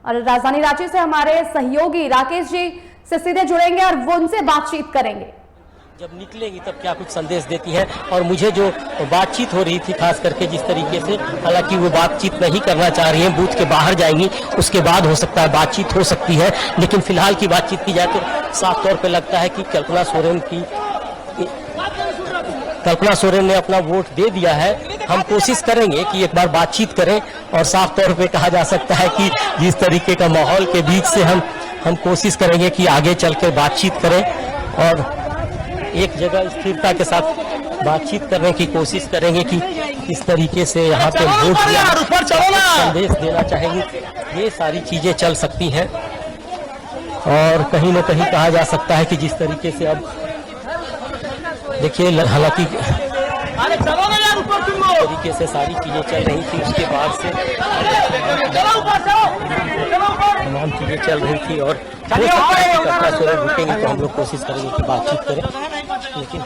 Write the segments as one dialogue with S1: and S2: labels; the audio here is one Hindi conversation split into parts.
S1: और राजधानी रांची से हमारे सहयोगी राकेश जी से सीधे जुड़ेंगे और वो उनसे बातचीत करेंगे।
S2: जब निकलेंगी तब क्या कुछ संदेश देती हैं, और मुझे जो बातचीत हो रही थी खास करके जिस तरीके से, हालांकि वो बातचीत नहीं करना चाह रही हैं, बूथ के बाहर जाएंगी उसके बाद हो सकता है बातचीत हो सकती है, लेकिन फिलहाल की बातचीत की जाए तो साफ तौर पे लगता है कि कल्पना सोरेन ने अपना वोट दे दिया है। हम कोशिश करेंगे कि एक बार बातचीत करें, और साफ तौर पे कहा जा सकता है कि जिस तरीके का माहौल के बीच से हम कोशिश करेंगे कि आगे चल कर बातचीत करें और एक जगह स्थिरता के साथ बातचीत करने की कोशिश करेंगे कि किस तरीके से यहाँ पे वोट संदेश देना चाहेंगे। ये सारी चीजें चल सकती हैं, और कहीं न कहीं कहा जा सकता है कि जिस तरीके से अब देखिए, हालांकि तरीके से सारी चीजें चल रही थी, उसके बाद से तमाम चीजें चल रही थी, और कल्पना सोरेन रुकेंगे तो हम लोग कोशिश करेंगे कि बातचीत करें, लेकिन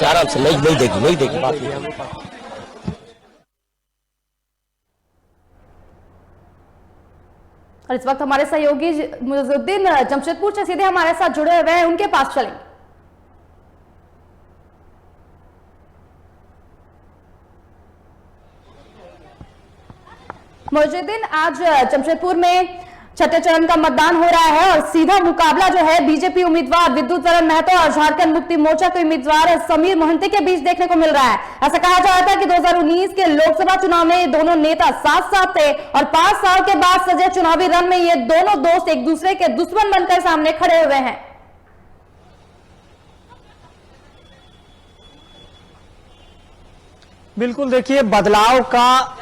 S2: आराम से नहीं देगी बात।
S1: और इस वक्त हमारे सहयोगी मुइजुद्दीन जमशेदपुर से सीधे हमारे साथ जुड़े हुए हैं, उनके पास चलेंगे। मुइजुद्दीन, आज जमशेदपुर में छठे चरण का मतदान हो रहा है और सीधा मुकाबला जो है बीजेपी उम्मीदवार विद्युत वरण महतो और झारखंड मुक्ति मोर्चा के उम्मीदवार समीर मोहंती के बीच देखने को मिल रहा है। ऐसा कहा जा रहा था कि 2019 के लोकसभा चुनाव में दोनों नेता साथ साथ थे और 5 साल के बाद सजे चुनावी रण में ये दोनों दोस्त एक दूसरे के दुश्मन बनकर सामने खड़े हुए हैं।
S3: बिल्कुल, देखिए, बदलाव का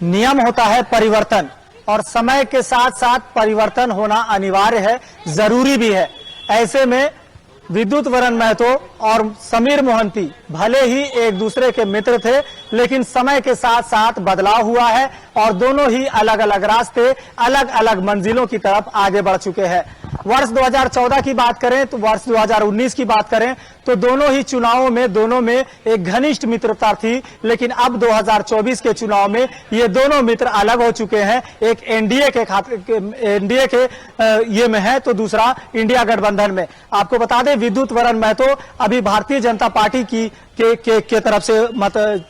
S3: नियम होता है परिवर्तन, और समय के साथ साथ परिवर्तन होना अनिवार्य है, जरूरी भी है। ऐसे में विद्युत वरण महतो और समीर मोहंती भले ही एक दूसरे के मित्र थे, लेकिन समय के साथ साथ बदलाव हुआ है और दोनों ही अलग अलग रास्ते, अलग अलग मंजिलों की तरफ आगे बढ़ चुके हैं। वर्ष 2014 की बात करें तो वर्ष 2019 की बात करें तो दोनों ही चुनावों में दोनों में एक घनिष्ठ मित्रता थी, लेकिन अब 2024 के चुनाव में ये दोनों मित्र अलग हो चुके हैं। एक एनडीए के ये में है तो दूसरा इंडिया गठबंधन में। आपको बता दें, विद्युत वरण महतो अभी भारतीय जनता पार्टी के तरफ से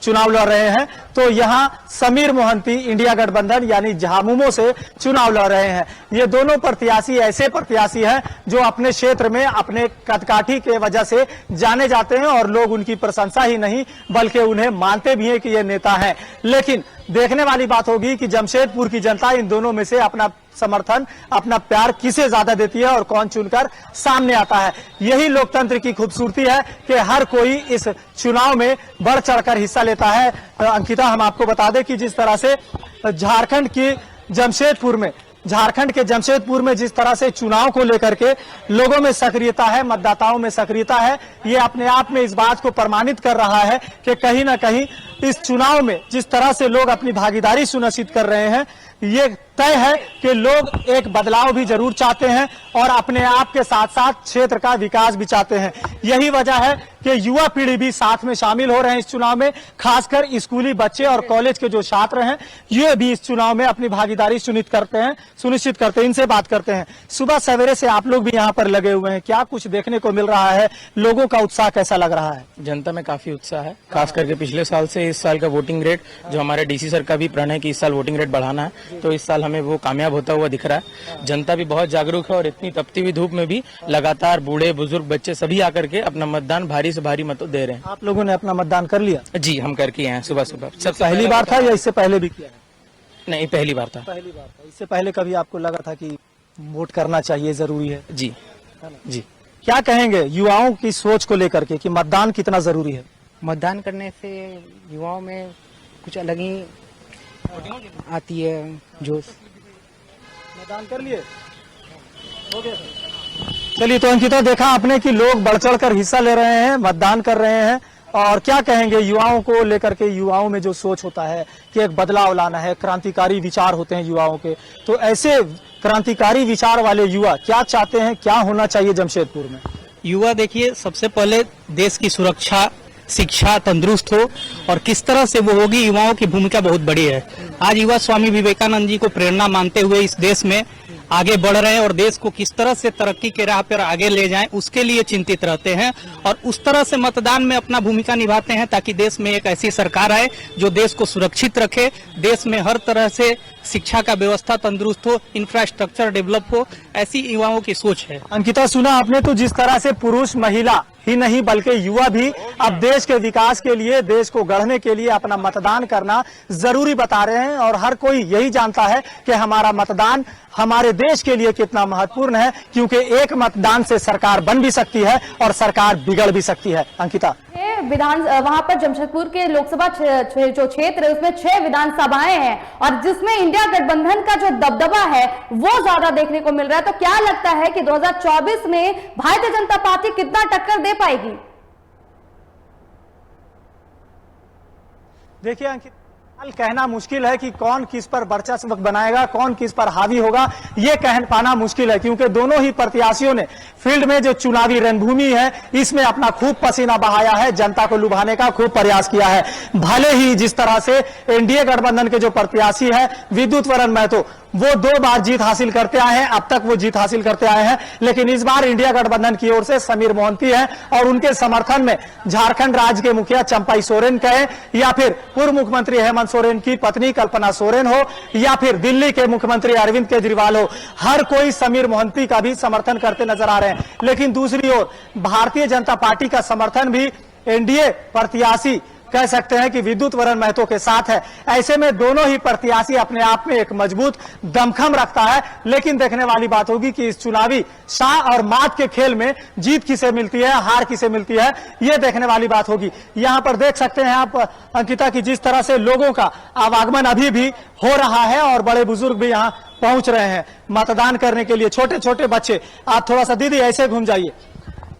S3: चुनाव लड़ रहे हैं, तो यहाँ समीर मोहंती इंडिया गठबंधन यानी झामुमो से चुनाव लड़ रहे हैं। ये दोनों प्रत्याशी ऐसे प्रत्याशी हैं जो अपने क्षेत्र में अपने कदकाठी के वजह से जाने जाते हैं और लोग उनकी प्रशंसा ही नहीं बल्कि उन्हें मानते भी हैं कि ये नेता हैं। लेकिन देखने वाली बात होगी कि जमशेदपुर की जनता इन दोनों में से अपना समर्थन, अपना प्यार किसे ज्यादा देती है और कौन चुनकर सामने आता है। यही लोकतंत्र की खूबसूरती है कि हर कोई इस चुनाव में बढ़ चढ़कर हिस्सा लेता है। अंकिता, हम आपको बता दें कि जिस तरह से झारखंड के जमशेदपुर में जिस तरह से चुनाव को लेकर के लोगों में सक्रियता है, मतदाताओं में सक्रियता है, ये अपने आप में इस बात को प्रमाणित कर रहा है कि कहीं ना कहीं इस चुनाव में जिस तरह से लोग अपनी भागीदारी सुनिश्चित कर रहे हैं, ये तय है कि लोग एक बदलाव भी जरूर चाहते हैं और अपने आप के साथ साथ क्षेत्र का विकास भी चाहते हैं। यही वजह है कि युवा पीढ़ी भी साथ में शामिल हो रहे हैं इस चुनाव में, खासकर स्कूली बच्चे और कॉलेज के जो छात्र हैं ये भी इस चुनाव में अपनी भागीदारी सुनिश्चित करते हैं। इनसे बात करते हैं। सुबह सवेरे से आप लोग भी यहाँ पर लगे हुए हैं, क्या कुछ देखने को मिल रहा है? लोगों का उत्साह कैसा लग रहा है?
S4: जनता में काफी उत्साह है, खास करके पिछले साल से इस साल का वोटिंग रेट, जो हमारे डीसी सर का भी प्रण है कि इस साल वोटिंग रेट बढ़ाना है, तो इस साल हमें वो कामयाब होता हुआ दिख रहा है। जनता भी बहुत जागरूक है और इतनी तपती हुई धूप में भी लगातार बूढ़े बुजुर्ग बच्चे सभी आकर के अपना मतदान भारी से भारी मतों दे रहे हैं।
S3: आप लोगों ने अपना मतदान कर लिया?
S4: जी, हम करके आए हैं सुबह सुबह।
S3: सब पहली बार था या इससे पहले भी किया है?
S4: नहीं, पहली बार था।
S3: पहली बार था। इससे पहले कभी आपको लगा था कि वोट करना चाहिए, जरूरी है?
S4: जी जी।
S3: क्या कहेंगे युवाओं की सोच को लेकर के कि मतदान कितना जरूरी है?
S5: मतदान करने से युवाओं में कुछ अलग ही आती है जोश।
S3: मतदान कर लिए? हो गया। चलिए, तो अंकिता, देखा आपने कि लोग बढ़ चढ़ कर हिस्सा ले रहे हैं, मतदान कर रहे हैं, और क्या कहेंगे युवाओं को लेकर के? युवाओं में जो सोच होता है कि एक बदलाव लाना है, क्रांतिकारी विचार होते हैं युवाओं के, तो ऐसे क्रांतिकारी विचार वाले युवा क्या चाहते हैं, क्या होना चाहिए जमशेदपुर में?
S6: युवा देखिए सबसे पहले देश की सुरक्षा, शिक्षा, तंदुरुस्त हो और किस तरह से वो होगी, युवाओं की भूमिका बहुत बड़ी है। आज युवा स्वामी विवेकानंद जी को प्रेरणा मानते हुए इस देश में आगे बढ़ रहे हैं और देश को किस तरह से तरक्की के राह पर आगे ले जाएं उसके लिए चिंतित रहते हैं और उस तरह से मतदान में अपना भूमिका निभाते हैं ताकि देश में एक ऐसी सरकार आए जो देश को सुरक्षित रखे, देश में हर तरह से शिक्षा का व्यवस्था तंदुरुस्त हो, इंफ्रास्ट्रक्चर डेवलप हो, ऐसी युवाओं की सोच है।
S3: अंकिता, सुना आपने तो जिस तरह से पुरुष महिला ही नहीं बल्कि युवा भी अब देश के विकास के लिए, देश को गढ़ने के लिए अपना मतदान करना जरूरी बता रहे हैं और हर कोई यही जानता है कि हमारा मतदान हमारे देश के लिए कितना महत्वपूर्ण है, क्योंकि एक मतदान से सरकार बन भी सकती है और सरकार बिगड़ भी सकती है। अंकिता,
S1: वहां पर जमशेदपुर के लोकसभा जो क्षेत्र है उसमें 6 विधानसभाएं हैं और जिसमें इंडिया गठबंधन का जो दबदबा है वो ज्यादा देखने को मिल रहा है। तो क्या लगता है कि 2024 में भारतीय जनता पार्टी कितना टक्कर दे पाएगी?
S3: देखिए अंकिता, कहना मुश्किल है कि कौन किस पर वर्चस्व बनाएगा, कौन किस पर हावी होगा, ये कह पाना मुश्किल है, क्योंकि दोनों ही प्रत्याशियों ने फील्ड में जो चुनावी रणभूमि है इसमें अपना खूब पसीना बहाया है, जनता को लुभाने का खूब प्रयास किया है। भले ही जिस तरह से एनडीए गठबंधन के जो प्रत्याशी है विद्युत वरण महतो, वो 2 बार जीत हासिल करते आए हैं, अब तक वो जीत हासिल करते आए हैं, लेकिन इस बार इंडिया गठबंधन की ओर से समीर मोहंती है और उनके समर्थन में झारखंड राज्य के मुखिया चंपाई सोरेन कहे या फिर पूर्व मुख्यमंत्री हेमंत सोरेन की पत्नी कल्पना सोरेन हो या फिर दिल्ली के मुख्यमंत्री अरविंद केजरीवाल हो, हर कोई समीर मोहंती का भी समर्थन करते नजर आ रहे हैं। लेकिन दूसरी ओर भारतीय जनता पार्टी का समर्थन भी एनडीए प्रत्याशी कह सकते हैं कि विद्युत वरण महतो के साथ है। ऐसे में दोनों ही प्रत्याशी अपने आप में एक मजबूत दमखम रखता है, लेकिन देखने वाली बात होगी कि इस चुनावी शाह और मात के खेल में जीत किसे मिलती है, हार किसे मिलती है, ये देखने वाली बात होगी। यहाँ पर देख सकते हैं आप अंकिता की जिस तरह से लोगों का आवागमन अभी भी हो रहा है और बड़े बुजुर्ग भी यहाँ पहुंच रहे हैं मतदान करने के लिए, छोटे छोटे बच्चे। आप थोड़ा सा दीदी ऐसे घूम जाइए,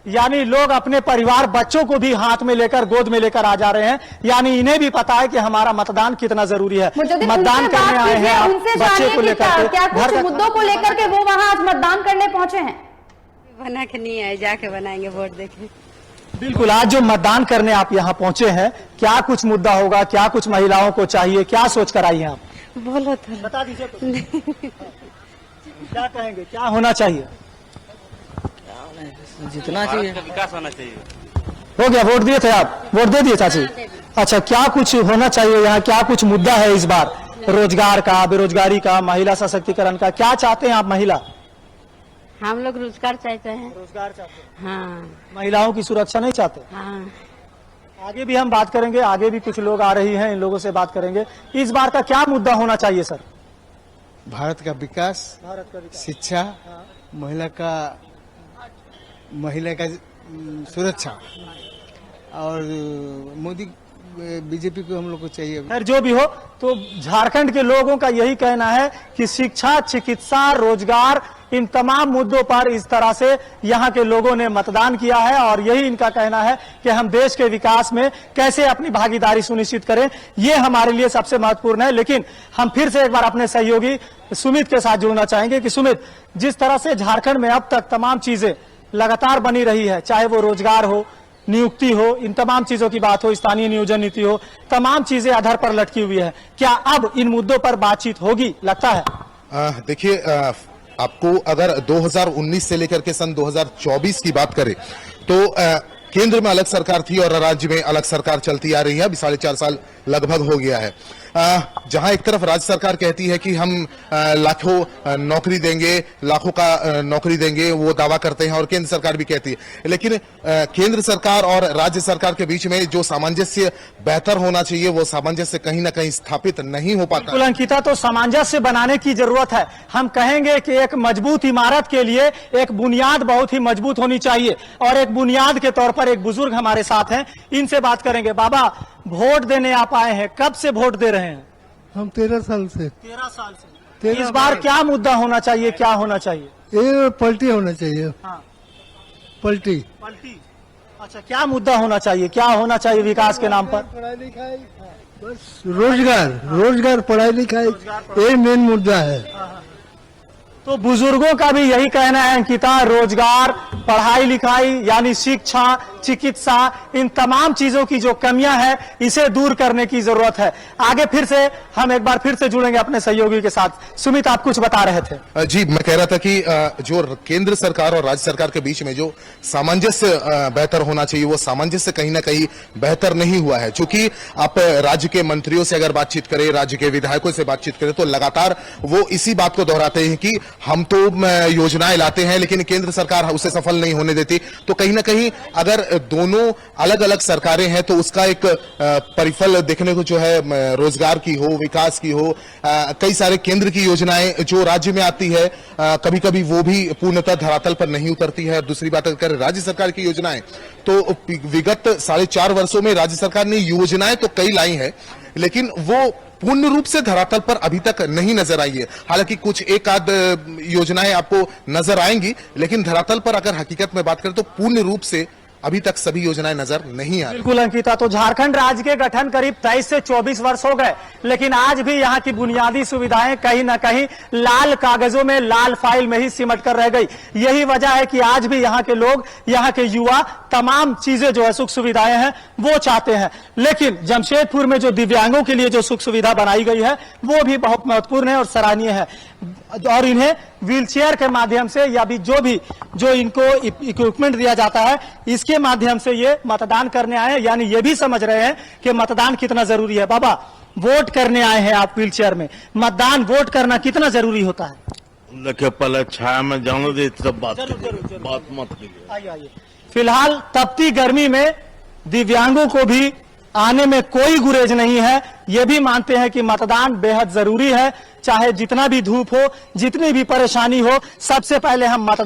S3: यानी लोग अपने परिवार बच्चों को भी हाथ में लेकर, गोद में लेकर आ जा रहे हैं, यानी इन्हें भी पता है कि हमारा मतदान कितना जरूरी है। मतदान करने आए हैं आप बच्चे को लेकर,
S1: क्या कुछ मुद्दों को लेकर के वो वहां आज मतदान करने पहुंचे हैं?
S7: बना के नहीं आए, जाके बनाएंगे वोट देके।
S3: बिल्कुल, आज जो मतदान करने आप यहाँ पहुंचे हैं, क्या कुछ मुद्दा होगा, क्या कुछ महिलाओं को चाहिए, क्या सोच कर आई हैं आप?
S7: बोलो तो
S3: बता दीजिए क्या कहेंगे, क्या होना चाहिए?
S6: जितना चाहिए
S8: विकास होना चाहिए।
S3: हो गया, वोट दिए थे आप? वोट दे दिए चाची? अच्छा, क्या कुछ होना चाहिए यहाँ, क्या कुछ मुद्दा है इस बार? रोजगार का, बेरोजगारी का, महिला सशक्तिकरण का, क्या चाहते हैं आप महिला?
S7: हम लोग रोजगार चाहते हैं।
S3: रोजगार चाहते हैं।
S7: हाँ
S3: महिलाओं की सुरक्षा नहीं चाहते?
S7: हाँ।
S3: आगे भी हम बात करेंगे, आगे भी कुछ लोग आ रही हैं, इन लोगों से बात करेंगे। इस बार का क्या मुद्दा होना चाहिए सर?
S9: भारत का विकास, शिक्षा, महिला का सुरक्षा और मोदी बीजेपी को हम लोग को चाहिए।
S3: खैर जो भी हो, तो झारखंड के लोगों का यही कहना है कि शिक्षा, चिकित्सा, रोजगार, इन तमाम मुद्दों पर इस तरह से यहाँ के लोगों ने मतदान किया है और यही इनका कहना है कि हम देश के विकास में कैसे अपनी भागीदारी सुनिश्चित करें, ये हमारे लिए सबसे महत्वपूर्ण है। लेकिन हम फिर से एक बार अपने सहयोगी सुमित के साथ जुड़ना चाहेंगे कि सुमित, जिस तरह से झारखंड में अब तक तमाम चीजें लगातार बनी रही है, चाहे वो रोजगार हो, नियुक्ति हो, इन तमाम चीजों की बात हो, स्थानीय नियोजन नीति हो, तमाम चीजें आधार पर लटकी हुई है, क्या अब इन मुद्दों पर बातचीत होगी लगता है?
S10: देखिए, आपको अगर 2019 से लेकर के सन 2024 की बात करें तो केंद्र में अलग सरकार थी और राज्य में अलग सरकार चलती आ रही है। अभी 4.5 साल लगभग हो गया है। जहां एक तरफ राज्य सरकार कहती है कि हम लाखों नौकरी देंगे, लाखों का नौकरी देंगे, वो दावा करते हैं और केंद्र सरकार भी कहती है, लेकिन केंद्र सरकार और राज्य सरकार के बीच में जो सामंजस्य बेहतर होना चाहिए वो सामंजस्य कहीं ना कहीं स्थापित नहीं हो पाता।
S3: बिल्कुल अंकिता, तो सामंजस्य बनाने की जरूरत है। हम कहेंगे कि एक मजबूत इमारत के लिए एक बुनियाद बहुत ही मजबूत होनी चाहिए और एक बुनियाद के तौर पर एक बुजुर्ग हमारे साथ हैं, इनसे बात करेंगे। बाबा, वोट देने आप आए हैं, कब से वोट दे रहे हैं?
S9: हम 13 साल से।
S3: 13 साल से। इस बार क्या मुद्दा होना चाहिए, क्या होना चाहिए?
S9: ये पलटी होना चाहिए।
S3: हाँ।
S9: पलटी।
S3: अच्छा, क्या मुद्दा होना चाहिए, क्या होना चाहिए विकास के नाम पर?
S9: पढ़ाई लिखाई, बस रोजगार, पढ़ाई लिखाई, ये मेन मुद्दा है।
S3: तो बुजुर्गों का भी यही कहना है अंकिता, रोजगार, पढ़ाई लिखाई यानी शिक्षा, चिकित्सा, इन तमाम चीजों की जो कमियां हैं इसे दूर करने की जरूरत है। आगे फिर से हम एक बार फिर से जुड़ेंगे अपने सहयोगी के साथ। सुमित, आप कुछ बता रहे थे।
S10: जी, मैं कह रहा था कि जो केंद्र सरकार और राज्य सरकार के बीच में जो सामंजस्य बेहतर होना चाहिए, वो सामंजस्य कहीं ना कहीं बेहतर नहीं हुआ है। चूंकि आप राज्य के मंत्रियों से अगर बातचीत करें, राज्य के विधायकों से बातचीत करें, तो लगातार वो इसी बात को दोहराते हैं कि हम तो योजनाएं लाते हैं लेकिन केंद्र सरकार उसे सफल नहीं होने देती। तो कहीं ना कहीं अगर दोनों अलग अलग सरकारें हैं तो उसका एक परिफल देखने को जो है, रोजगार की हो, विकास की हो, कई सारे केंद्र की योजनाएं जो राज्य में आती है कभी कभी वो भी पूर्णतः धरातल पर नहीं उतरती है। दूसरी बात अगर राज्य सरकार की योजनाएं, तो विगत 4.5 वर्षों में राज्य सरकार ने योजनाएं तो कई लाई है लेकिन वो पूर्ण रूप से धरातल पर अभी तक नहीं नजर आई है। हालांकि कुछ एक आध योजनाएं आपको नजर आएंगी लेकिन धरातल पर अगर हकीकत में बात करें तो पूर्ण रूप से अभी तक सभी योजनाएं नजर नहीं आ रही।
S3: बिल्कुल अंकिता, तो झारखंड राज्य के गठन करीब 23 से 24 वर्ष हो गए लेकिन आज भी यहाँ की बुनियादी सुविधाएं कहीं ना कहीं लाल कागजों में, लाल फाइल में ही सिमट कर रह गई। यही वजह है कि आज भी यहाँ के लोग, यहाँ के युवा तमाम चीजें जो है, सुख सुविधाएं हैं वो चाहते हैं। लेकिन जमशेदपुर में जो दिव्यांगों के लिए जो सुख सुविधा बनाई गई है वो भी बहुत महत्वपूर्ण है और सराहनीय है और इन्हें व्हीलचेयर के माध्यम से या भी जो इनको इक्विपमेंट दिया जाता है इसके माध्यम से ये मतदान करने आए हैं, यानी ये भी समझ रहे हैं कि मतदान कितना जरूरी है। बाबा, वोट करने आए हैं आप व्हीलचेयर में, मतदान वोट करना कितना जरूरी होता है?
S8: देखिए, पहले छाया में जाने दे तब बात मत कीजिए।
S3: आइए। फिलहाल तपती गर्मी में दिव्यांगों को भी आने में कोई गुरेज नहीं है। ये भी मानते हैं कि मतदान बेहद जरूरी है, चाहे जितना भी धूप हो, जितनी भी परेशानी हो, सबसे पहले हम मतदान